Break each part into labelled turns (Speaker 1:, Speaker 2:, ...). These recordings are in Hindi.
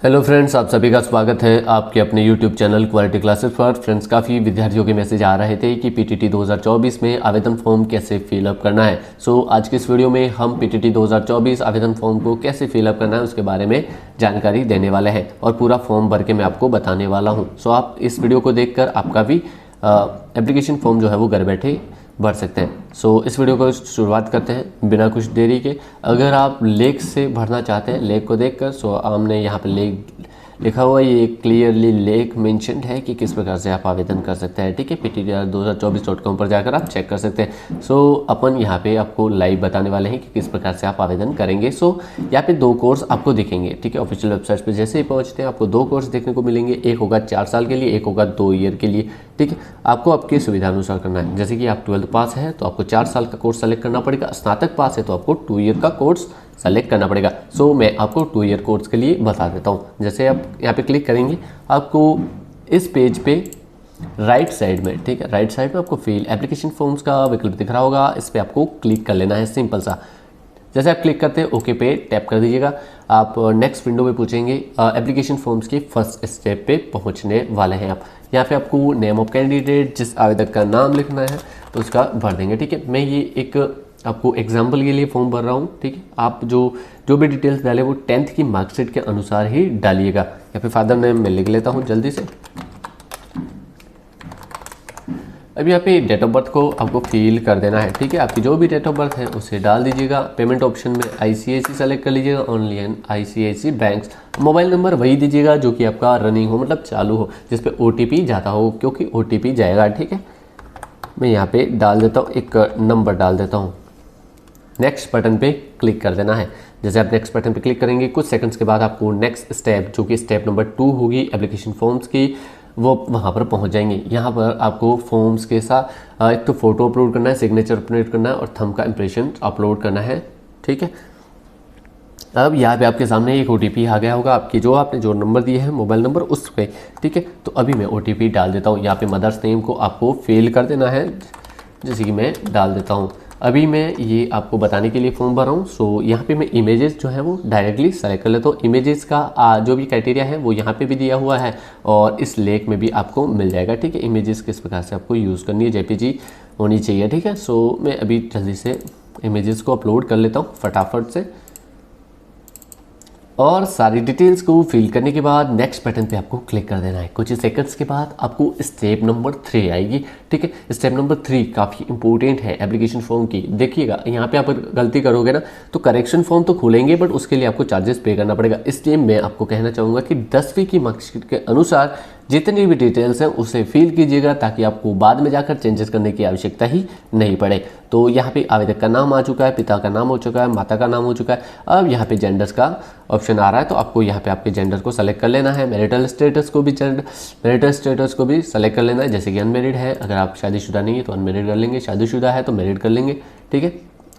Speaker 1: हेलो फ्रेंड्स, आप सभी का स्वागत है आपके अपने यूट्यूब चैनल क्वालिटी क्लासेस पर। फ्रेंड्स, काफ़ी विद्यार्थियों के मैसेज आ रहे थे कि पीटीटी 2024 में आवेदन फॉर्म कैसे फिलअप करना है। आज की इस वीडियो में हम पीटीटी 2024 आवेदन फॉर्म को कैसे फिलअप करना है उसके बारे में जानकारी देने वाले हैं और पूरा फॉर्म भर के मैं आपको बताने वाला हूँ। आप इस वीडियो को देखकर आपका भी एप्लीकेशन फॉर्म जो है वो घर बैठे भर सकते हैं। इस वीडियो को शुरुआत करते हैं बिना कुछ देरी के। अगर आप लेख से भरना चाहते हैं, लेख को देखकर हमने यहाँ पे लेख लिखा हुआ, ये क्लियरली लेख मेंशन्ड है कि किस प्रकार से आप आवेदन कर सकते हैं। ठीक है, pttr2024.com पर जाकर आप चेक कर सकते हैं। अपन यहाँ पे आपको लाइव बताने वाले हैं कि किस प्रकार से आप आवेदन करेंगे। यहाँ पे 2 कोर्स आपको दिखेंगे। ठीक है, ऑफिशियल वेबसाइट पे जैसे ही पहुँचते हैं आपको 2 कोर्स देखने को मिलेंगे। एक होगा 4 साल के लिए, एक होगा 2 ईयर के लिए। ठीक है, आपको आपकी सुविधा अनुसार करना है। जैसे कि आप 12th पास है तो आपको 4 साल का कोर्स सेलेक्ट करना पड़ेगा। स्नातक पास है तो आपको 2 ईयर का कोर्स सेलेक्ट करना पड़ेगा। मैं आपको 2 ईयर कोर्स के लिए बता देता हूँ। जैसे आप यहाँ पे क्लिक करेंगे, आपको इस पेज पे राइट साइड में, ठीक है, राइट साइड में आपको फिल एप्लीकेशन फॉर्म्स का विकल्प दिख रहा होगा। इस पर आपको क्लिक कर लेना है, सिंपल सा। जैसे आप क्लिक करते हैं ओके पे टैप कर दीजिएगा। आप नेक्स्ट विंडो में पूछेंगे एप्लीकेशन फॉर्म्स के फर्स्ट स्टेप पे पहुंचने वाले हैं आप। यहाँ पे आपको नेम ऑफ कैंडिडेट, जिस आवेदक का नाम लिखना है उसका भर देंगे। ठीक है, मैं ये एक आपको एग्जाम्पल के लिए फॉर्म भर रहा हूँ। ठीक है, आप जो भी डिटेल्स डालें वो 10th की मार्कशीट के अनुसार ही डालिएगा। यहाँ पे फादर नेम मैं लिख लेता हूँ जल्दी से। अब यहाँ पे डेट ऑफ बर्थ को आपको फिल कर देना है। ठीक है, आपकी जो भी डेट ऑफ बर्थ है उसे डाल दीजिएगा। पेमेंट ऑप्शन में ICICI सेलेक्ट कर लीजिएगा, only and ICICI banks. Mobile number वही दीजिएगा जो कि आपका रनिंग हो, मतलब चालू हो, जिस पे OTP जाता हो, क्योंकि OTP जाएगा। ठीक है, मैं यहाँ पे डाल देता हूँ, एक नंबर डाल देता हूँ। नेक्स्ट बटन पे क्लिक कर देना है। जैसे आप नेक्स्ट बटन पे क्लिक करेंगे, कुछ सेकंड्स के बाद आपको नेक्स्ट स्टेप, जो कि स्टेप नंबर 2 होगी एप्लीकेशन फॉर्म्स की, वो वहाँ पर पहुँच जाएंगे। यहाँ पर आपको फॉर्म्स के साथ एक तो फोटो अपलोड करना है, सिग्नेचर अपलोड करना है और थंब का इंप्रेशन अपलोड करना है। ठीक है, अब यहाँ पे आपके सामने एक OTP आ गया होगा, आपकी आपने जो नंबर दिए हैं मोबाइल नंबर उस पर। ठीक है, तो अभी मैं OTP डाल देता हूँ। यहाँ पे मदर्स नेम को आपको फिल कर देना है, जैसे कि मैं डाल देता हूँ। अभी मैं ये आपको बताने के लिए फॉर्म भर रहा हूँ। यहाँ पे मैं इमेजेस जो है वो डायरेक्टली सेलेक्ट कर लेता हूँ। इमेजेस का जो भी क्राइटेरिया है वो यहाँ पे भी दिया हुआ है और इस लेख में भी आपको मिल जाएगा। ठीक है, इमेजेस किस प्रकार से आपको यूज़ करनी है, JPG होनी चाहिए। ठीक है, मैं अभी जल्दी से इमेजेस को अपलोड कर लेता हूँ फटाफट से। और सारी डिटेल्स को फिल करने के बाद नेक्स्ट बटन पे आपको क्लिक कर देना है। कुछ ही सेकंड्स के बाद आपको स्टेप नंबर 3 आएगी। ठीक है, स्टेप नंबर 3 काफ़ी इंपॉर्टेंट है एप्लीकेशन फॉर्म की। देखिएगा, यहाँ पे आप गलती करोगे ना तो करेक्शन फॉर्म तो खुलेंगे, बट उसके लिए आपको चार्जेस पे करना पड़ेगा। इसलिए मैं आपको कहना चाहूँगा कि 10वीं की मार्कशीट के अनुसार जितनी भी डिटेल्स हैं उसे फिल कीजिएगा, ताकि आपको बाद में जाकर चेंजेस करने की आवश्यकता ही नहीं पड़े। तो यहाँ पे आवेदक का नाम आ चुका है, पिता का नाम हो चुका है, माता का नाम हो चुका है। अब यहाँ पे जेंडर्स का ऑप्शन आ रहा है, तो आपको यहाँ पे आपके जेंडर को सेलेक्ट कर लेना है। मैरिटल स्टेटस को भी सेलेक्ट कर लेना है। जैसे कि अनमेरिड है, अगर आप शादीशुदा नहीं है तो अनमेरिड कर लेंगे, शादीशुदा है तो मैरिड कर लेंगे। ठीक है,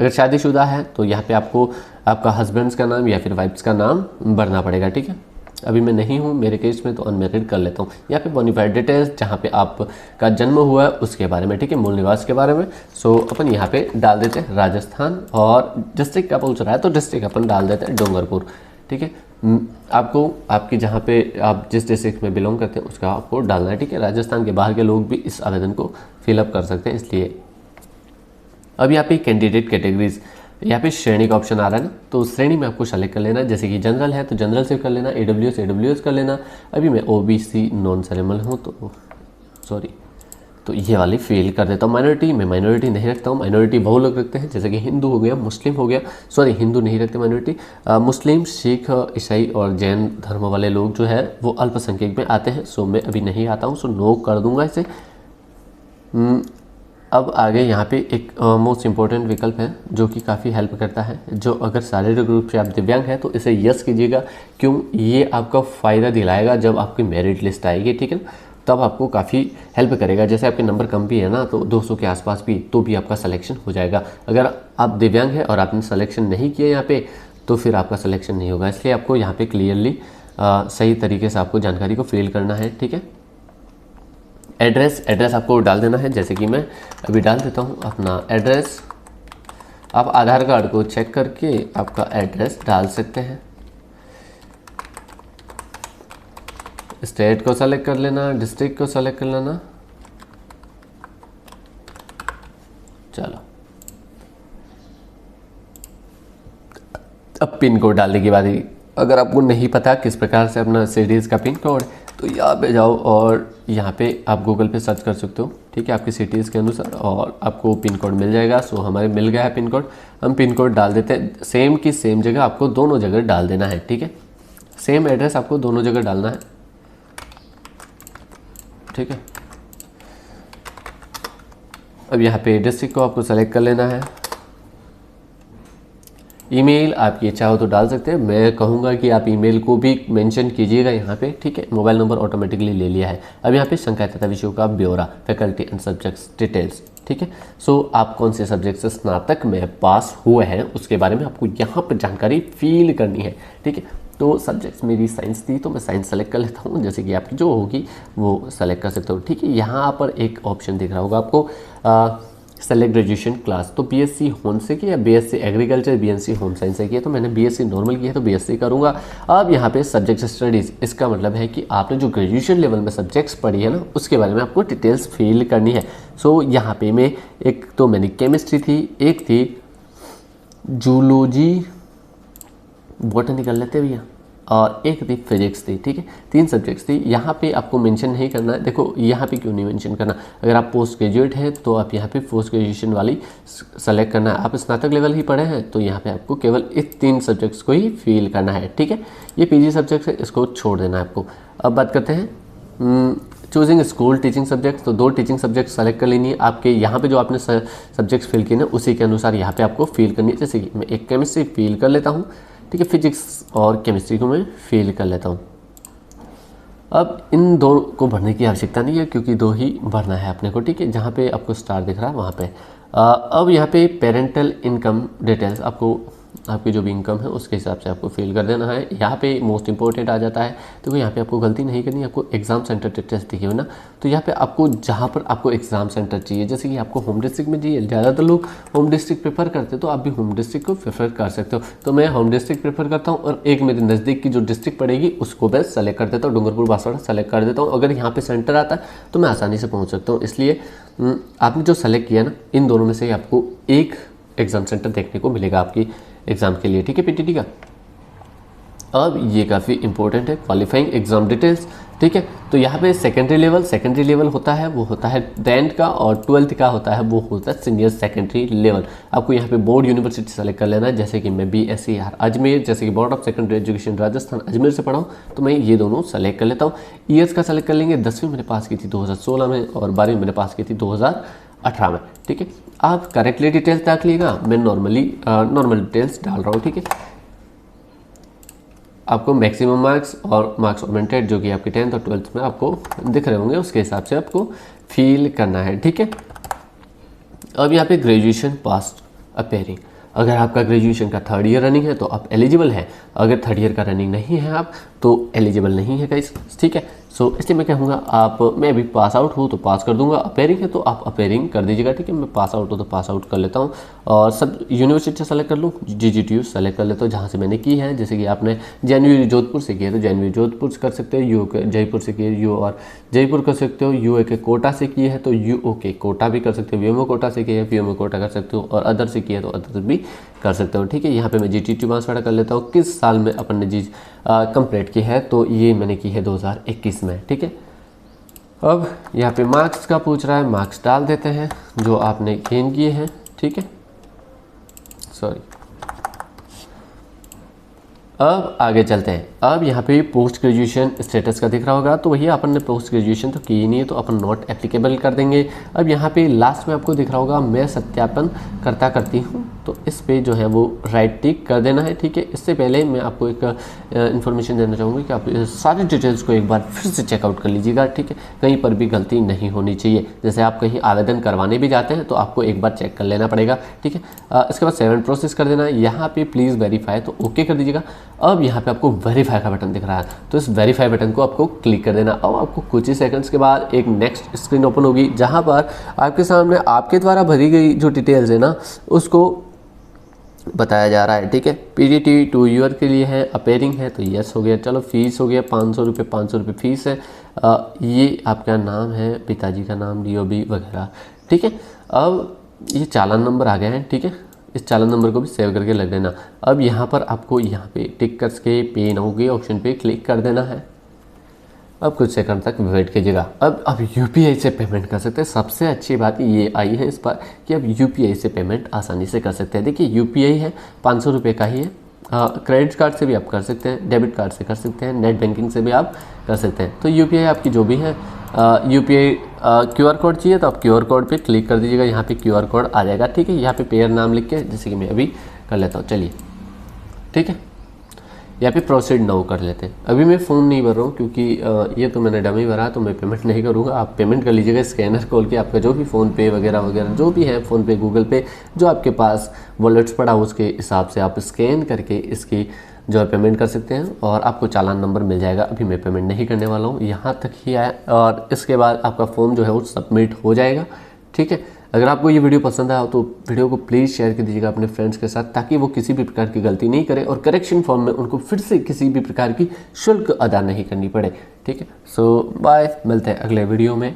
Speaker 1: अगर शादीशुदा है तो यहाँ पे आपको आपका हस्बैंड्स का नाम या फिर वाइफ्स का नाम भरना पड़ेगा। ठीक है, अभी मैं नहीं हूँ मेरे केस में, तो अनमेरिड कर लेता हूँ। यहाँ पे बोनाफाइड डिटेल्स, जहाँ पे आपका जन्म हुआ है उसके बारे में। ठीक है, मूल निवास के बारे में। अपन यहाँ पे डाल देते हैं राजस्थान, और डिस्ट्रिक्ट का पूछ रहा है तो डिस्ट्रिक्ट अपन डाल देते हैं डूंगरपुर। ठीक है, आपको आपकी जहाँ पे आप जिस डिस्ट्रिक्ट में बिलोंग करते हैं उसका आपको डालना है। ठीक है, राजस्थान के बाहर के लोग भी इस आवेदन को फिलअप कर सकते हैं, इसलिए। अब यहाँ पे कैंडिडेट कैटेगरीज, यहाँ पे श्रेणी का ऑप्शन आ रहा है ना, तो श्रेणी में आपको सेलेक्ट कर लेना। जैसे कि जनरल है तो जनरल से कर लेना, AWS कर लेना। अभी मैं OBC नॉन सेलेबल हूँ तो ये वाली फेल कर देता हूँ। माइनॉरिटी, मैं माइनॉरिटी नहीं रखता हूँ। माइनॉरिटी वो लोग रखते हैं जैसे कि हिंदू हो गया, मुस्लिम हो गया, हिंदू नहीं रखते माइनॉरिटी। मुस्लिम, सिख, ईसाई और जैन धर्म वाले लोग जो है वो अल्पसंख्यक में आते हैं। मैं अभी नहीं आता हूँ, नो कर दूंगा इसे। अब आगे यहाँ पे एक मोस्ट इम्पॉर्टेंट विकल्प है जो कि काफ़ी हेल्प करता है। जो अगर शारीरिक रूप से आप दिव्यांग हैं तो इसे यस कीजिएगा। क्यों, ये आपका फ़ायदा दिलाएगा जब आपकी मेरिट लिस्ट आएगी। ठीक है, तब आपको काफ़ी हेल्प करेगा। जैसे आपके नंबर कम भी है ना, तो 200 के आसपास भी, तो भी आपका सिलेक्शन हो जाएगा। अगर आप दिव्यांग हैं और आपने सिलेक्शन नहीं किया यहाँ पे, तो फिर आपका सिलेक्शन नहीं होगा। इसलिए आपको यहाँ पे क्लियरली सही तरीके से आपको जानकारी को फिल करना है। ठीक है, एड्रेस आपको डाल देना है। जैसे कि मैं अभी डाल देता हूँ अपना एड्रेस। आप आधार कार्ड को चेक करके आपका एड्रेस डाल सकते हैं। स्टेट को सेलेक्ट कर लेना, डिस्ट्रिक्ट को सेलेक्ट कर लेना। चलो अब पिन कोड डालने की बारी। अगर आपको नहीं पता किस प्रकार से अपना सिटीज़ का पिन कोड, तो यहाँ पे जाओ और यहाँ पे आप गूगल पे सर्च कर सकते हो, ठीक है, आपकी सिटीज़ के अनुसार, और आपको पिन कोड मिल जाएगा। सो हमारे मिल गया है पिन कोड। हम पिन कोड डाल देते हैं। सेम की सेम जगह आपको दोनों जगह डाल देना है, ठीक है, सेम एड्रेस आपको दोनों जगह डालना है, ठीक है। अब यहाँ पे डिस्ट्रिक्ट को आपको सेलेक्ट कर लेना है। ईमेल आपकी इच्छा हो तो डाल सकते हैं, मैं कहूँगा कि आप ईमेल को भी मेंशन कीजिएगा यहाँ पे, ठीक है। मोबाइल नंबर ऑटोमेटिकली ले लिया है। अब यहाँ पे संकाय तथा विषयों का ब्यौरा, फैकल्टी एंड सब्जेक्ट्स डिटेल्स, ठीक है। सो आप कौन से सब्जेक्ट से स्नातक में पास हुए हैं उसके बारे में आपको यहाँ पर जानकारी फिल करनी है, ठीक है। तो सब्जेक्ट्स मेरी साइंस थी तो मैं साइंस सेलेक्ट कर लेता हूँ, जैसे कि आपकी जो होगी वो सेलेक्ट कर सकते हो, ठीक है। यहाँ पर एक ऑप्शन दिख रहा होगा आपको सेलेक्ट ग्रेजुएशन क्लास, तो बीएससी होम से किया, BSc agriculture, BSc home science से किया, तो मैंने बीएससी नॉर्मल किया तो बीएससी करूँगा। अब यहाँ पे सब्जेक्ट स्टडीज़, इसका मतलब है कि आपने जो ग्रेजुएशन लेवल में सब्जेक्ट्स पढ़ी है ना, उसके बारे में आपको डिटेल्स फिल करनी है। सो यहाँ पे मैं एक तो मैंने केमिस्ट्री थी, एक थी जूलॉजी, बॉटनी कर लेते भैया, और एक थी फिजिक्स थी, ठीक है। 3 सब्जेक्ट्स थी। यहाँ पे आपको मेंशन नहीं करना है। देखो यहाँ पे क्यों नहीं मेंशन करना, अगर आप पोस्ट ग्रेजुएट हैं तो आप यहाँ पे पोस्ट ग्रेजुएशन वाली सेलेक्ट करना है। आप स्नातक लेवल ही पढ़े हैं तो यहाँ पे आपको केवल इस 3 सब्जेक्ट्स को ही फिल करना है, ठीक है। ये पीजी सब्जेक्ट है, इसको छोड़ देना है आपको। अब बात करते हैं चूजिंग स्कूल टीचिंग सब्जेक्ट्स, तो 2 टीचिंग सब्जेक्ट सेलेक्ट कर लेनी है। आपके यहाँ पे जो आपने सब्जेक्ट्स फिल किए ना उसी के अनुसार यहाँ पे आपको फिल करनी है। जैसे कि मैं एक केमिस्ट्री फिल कर लेता हूँ, ठीक है, फिजिक्स और केमिस्ट्री को मैं फेल कर लेता हूँ। अब इन 2 को भरने की आवश्यकता नहीं है क्योंकि 2 ही भरना है अपने को, ठीक है। जहाँ पे आपको स्टार दिख रहा है वहाँ पे अब यहाँ पे पेरेंटल इनकम डिटेल्स, आपको आपकी जो भी इनकम है उसके हिसाब से आपको फिल कर देना है। यहाँ पे मोस्ट इंपॉर्टेंट आ जाता है, तो यहाँ पे आपको गलती नहीं करनी है। आपको एग्जाम सेंटर डिटेल्स दिखे हुए ना, तो यहाँ पे आपको जहाँ पर आपको एग्जाम सेंटर चाहिए, जैसे कि आपको होम डिस्ट्रिक्ट में चाहिए, ज़्यादातर लोग होम डिस्ट्रिक्ट प्रेफर करते हैं, तो आप भी होम डिस्ट्रिक्ट को प्रेफर कर सकते हो। तो मैं होम डिस्ट्रिक्ट प्रेफर करता हूँ और एक मेरे नज़दीक की जो डिस्ट्रिक्ट पड़ेगी उसको मैं सेलेक्ट कर देता हूँ, डूंगरपुर बांसवाड़ा सेलेक्ट कर देता हूँ। अगर यहाँ पर सेंटर आता है तो मैं आसानी से पहुँच सकता हूँ। इसलिए आपने जो सेलेक्ट किया ना, इन दोनों में से आपको एक एग्जाम सेंटर देखने को मिलेगा आपकी एग्ज़ाम के लिए, ठीक है, पीटीटी का। अब ये काफ़ी इंपॉर्टेंट है, क्वालिफाइंग एग्जाम डिटेल्स, ठीक है। तो यहाँ पे सेकेंडरी लेवल होता है, वो होता है 10th का, और 12th का होता है वो होता है सीनियर सेकेंडरी लेवल। आपको यहाँ पे बोर्ड यूनिवर्सिटी सेलेक्ट कर लेना है, जैसे कि मैं BSc अजमेर, जैसे कि board of secondary education Rajasthan Ajmer से पढ़ा हूँ, तो मैं ये दोनों सेलेक्ट कर लेता हूँ। ईयर्स का सेलेक्ट कर लेंगे, 10वीं मैंने पास की थी 2016 में और 12वीं मैंने पास की थी 2018 में, ठीक है। आप करेक्टली डिटेल्स डालिएगा, मैं नॉर्मल डिटेल्स डाल रहा हूँ, ठीक है। आपको मैक्सिमम मार्क्स और मार्क्स ऑमेंटेड जो कि आपके 10th और 12th में आपको दिख रहे होंगे, उसके हिसाब से आपको फिल करना है, ठीक है। अब यहाँ पे ग्रेजुएशन पास अपेयरिंग, अगर आपका ग्रेजुएशन का 3rd ईयर रनिंग है तो आप एलिजिबल हैं, अगर 3rd ईयर का रनिंग नहीं है आप तो एलिजिबल नहीं है गाइस, ठीक है। सो इसलिए मैं कहूँगा आप, मैं अभी पास आउट हूँ तो पास कर दूंगा, अपेयरिंग है तो आप अपेयरिंग कर दीजिएगा, ठीक है। मैं पास आउट हूँ तो पास आउट कर लेता हूँ, और सब यूनिवर्सिटी सेलेक्ट कर लूँ, GGTU सेलेक्ट कर लेता हूँ जहाँ से मैंने की है। जैसे कि आपने JNU जोधपुर से किया है तो JNU जोधपुर कर सकते हो, UOK जयपुर से किए यू और जयपुर कर सकते हो, UOK कोटा से किए है तो UOK कोटा भी कर सकते हो, VMO कोटा से किए है VMO कोटा कर सकते हो, और अदर से किया है तो अदर भी कर सकते हो, ठीक है। यहाँ पे मैं GTT बांसवाड़ा कर लेता हूँ। किस साल में अपन ने कंप्लीट की है, तो ये मैंने की है 2021 में, ठीक है। अब यहाँ पे मार्क्स का पूछ रहा है, मार्क्स डाल देते हैं जो आपने गेन किए हैं, ठीक है। सॉरी, अब आगे चलते हैं। अब यहाँ पे पोस्ट ग्रेजुएशन स्टेटस का दिख रहा होगा, तो वही अपन ने पोस्ट ग्रेजुएशन तो की ही नहीं है तो अपन नॉट एप्लीकेबल कर देंगे। अब यहाँ पे लास्ट में आपको दिख रहा होगा मैं सत्यापन करती हूँ, तो इस पे जो है वो राइट टिक कर देना है, ठीक है। इससे पहले मैं आपको एक इन्फॉर्मेशन देना चाहूँगी कि आप सारी डिटेल्स को एक बार फिर से चेकआउट कर लीजिएगा, ठीक है। कहीं पर भी गलती नहीं होनी चाहिए। जैसे आप कहीं आवेदन करवाने भी जाते हैं तो आपको एक बार चेक कर लेना पड़ेगा, ठीक है। इसके बाद 7 प्रोसेस कर देना है। यहाँ पे प्लीज़ वेरीफाई तो ओके कर दीजिएगा। अब यहाँ पे आपको वेरीफाई का बटन दिख रहा है, तो इस वेरीफाई बटन को आपको क्लिक कर देना। अब आपको कुछ ही सेकंड्स के बाद एक नेक्स्ट स्क्रीन ओपन होगी, जहाँ पर आपके सामने आपके द्वारा भरी गई जो डिटेल्स है ना उसको बताया जा रहा है। ठीक है, पीटीटी 2 ईयर के लिए है, अपेयरिंग है तो यस हो गया। चलो फीस हो गया 500 रुपये, 500 रुपये फीस है। ये आपका नाम है, पिताजी का नाम, डीओबी वगैरह। ठीक है, अब ये चालान नंबर आ गया है। ठीक है, इस चालान नंबर को भी सेव करके लग देना। अब यहाँ पर आपको यहाँ पे टिक करके पे नाउ के ऑप्शन पे क्लिक कर देना है। अब कुछ सेकंड तक वेट कीजिएगा। अब यूपीआई से पेमेंट कर सकते हैं। सबसे अच्छी बात ये आई है इस पर कि अब यूपीआई से पेमेंट आसानी से कर सकते हैं। देखिए यूपीआई है, 500 रुपये का ही है। क्रेडिट कार्ड से भी आप कर सकते हैं, डेबिट कार्ड से कर सकते हैं, नेट बैंकिंग से भी आप कर सकते हैं। तो यूपीआई आपकी जो भी है, यूपीआई क्यूआर कोड चाहिए तो आप क्यूआर कोड पे क्लिक कर दीजिएगा। यहाँ पे क्यूआर कोड आ जाएगा। ठीक है, यहाँ पे पेयर नाम लिख के, जैसे कि मैं अभी कर लेता हूँ। चलिए, ठीक है, यहाँ पे प्रोसीड नाउ कर लेते हैं। अभी मैं फ़ोन नहीं भर रहा हूँ क्योंकि ये तो मैंने डमी भरा, तो मैं पेमेंट नहीं करूँगा। आप पेमेंट कर लीजिएगा स्कैनर खोल के। आपका जो भी फ़ोन पे वगैरह वगैरह जो भी है, फ़ोन पे, गूगल पे, जो आपके पास वॉलेट्स पड़ा हो उसके हिसाब से आप स्कैन करके इसकी जो है पेमेंट कर सकते हैं और आपको चालान नंबर मिल जाएगा। अभी मैं पेमेंट नहीं करने वाला हूँ, यहाँ तक ही आया और इसके बाद आपका फॉर्म जो है वो सबमिट हो जाएगा। ठीक है, अगर आपको ये वीडियो पसंद आया हो तो वीडियो को प्लीज़ शेयर कर दीजिएगा अपने फ्रेंड्स के साथ, ताकि वो किसी भी प्रकार की गलती नहीं करें और करेक्शन फॉर्म में उनको फिर से किसी भी प्रकार की शुल्क अदा नहीं करनी पड़े। ठीक है, सो बाय, मिलते हैं अगले वीडियो में।